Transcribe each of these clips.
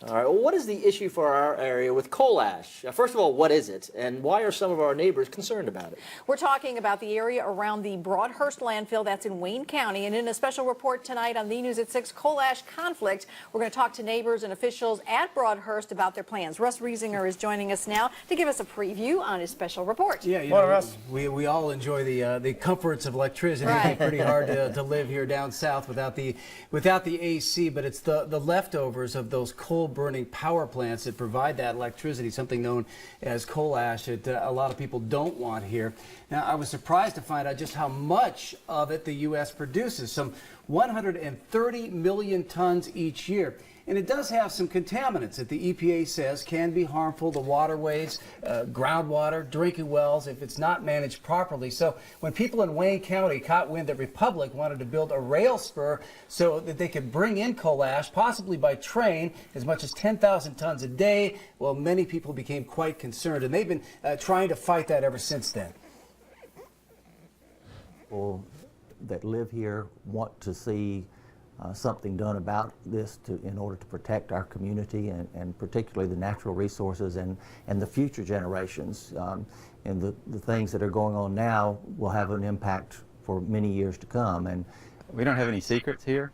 All right, well, what is the issue for our area with coal ash? First of all, what is it, and why are some of our neighbors concerned about it? We're talking about the area around the Broadhurst landfill that's in Wayne County, and in a special report tonight on the News at 6 coal ash conflict, we're going to talk to neighbors and officials at Broadhurst about their plans. Russ Riesinger is joining us now to give us a preview on his special report. Yeah, you know, we all enjoy the comforts of electricity. Right. It's pretty hard to live here down south without the AC, but it's the leftovers of those coal burning power plants that provide that electricity, something known as coal ash, that a lot of people don't want here. Now, I was surprised to find out just how much of it the U.S. produces, some 130 million tons each year. And it does have some contaminants that the EPA says can be harmful to waterways, groundwater, drinking wells if it's not managed properly. So when people in Wayne County caught wind that Republic wanted to build a rail spur so that they could bring in coal ash, possibly by train, as much as 10,000 tons a day, well, many people became quite concerned. And they've been trying to fight that ever since then. People that live here want to see something done about this in order to protect our community and particularly the natural resources and the future generations. And the things that are going on now will have an impact for many years to come. And we don't have any secrets here.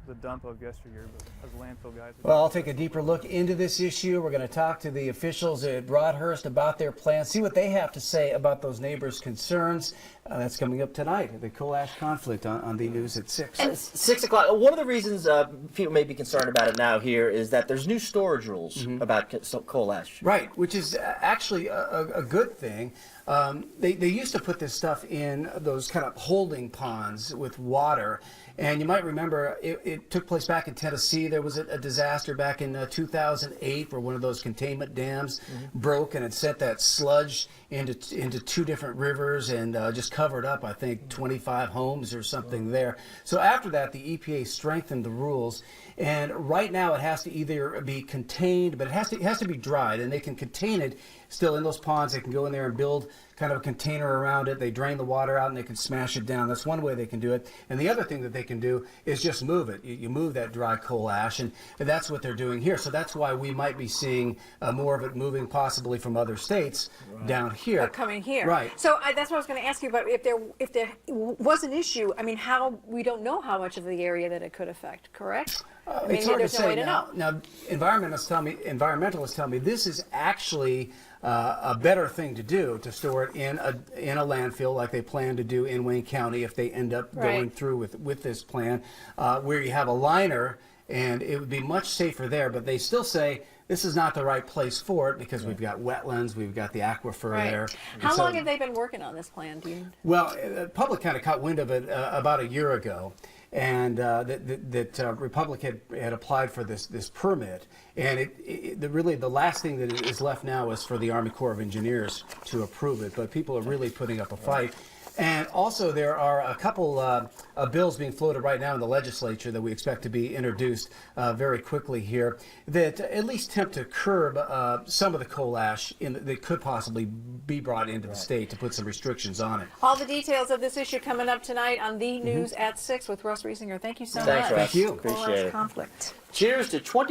The dump of yesteryear, but as landfill guys. Well, I'll take a deeper look into this issue. We're going to talk to the officials at Broadhurst about their plans, see what they have to say about those neighbors' concerns. That's coming up tonight, the coal ash conflict on the News at 6. And 6 o'clock. One of the reasons people may be concerned about it now here is that there's new storage rules about coal ash. Right, which is actually a good thing. They used to put this stuff in those kind of holding ponds with water. And you might remember it took place back in Tennessee. There was a disaster back in 2008 where one of those containment dams broke and it sent that sludge into two different rivers and just covered up, I think, 25 homes or something there. So after that, the EPA strengthened the rules. And right now it has to either be contained, but it has to be dried, and they can contain it still in those ponds. They can go in there and build kind of a container around it. They drain the water out and they can smash it down. That's one way they can do it. And the other thing that they can do is just move it. You move that dry coal ash, and that's what they're doing here. So that's why we might be seeing more of it moving possibly from other states down here. Coming here. Right. So that's what I was going to ask you about. If there was an issue, I mean, we don't know how much of the area that it could affect, correct? I mean, It's hard to there's no way say to know. now. Environmentalists tell me this is actually a better thing to do, to store it in a landfill like they plan to do in Wayne County if they end up going through with this plan, where you have a liner, and it would be much safer there. But they still say this is not the right place for it because we've got wetlands, we've got the aquifer there. How long have they been working on this plan? Do you? Well, the public kind of caught wind of it about a year ago, and that Republic had applied for this permit, and really the last thing that is left now is for the Army Corps of Engineers to approve it. But people are really putting up a fight. And also there are a couple bills being floated right now in the legislature that we expect to be introduced very quickly here that at least attempt to curb some of the coal ash that could possibly be brought into the state, to put some restrictions on it. All the details of this issue coming up tonight on the News at 6 with Russ Riesinger. Thank you so much. Thanks, Russ. Thank you. Coal Appreciate ash it. conflict. Cheers to 20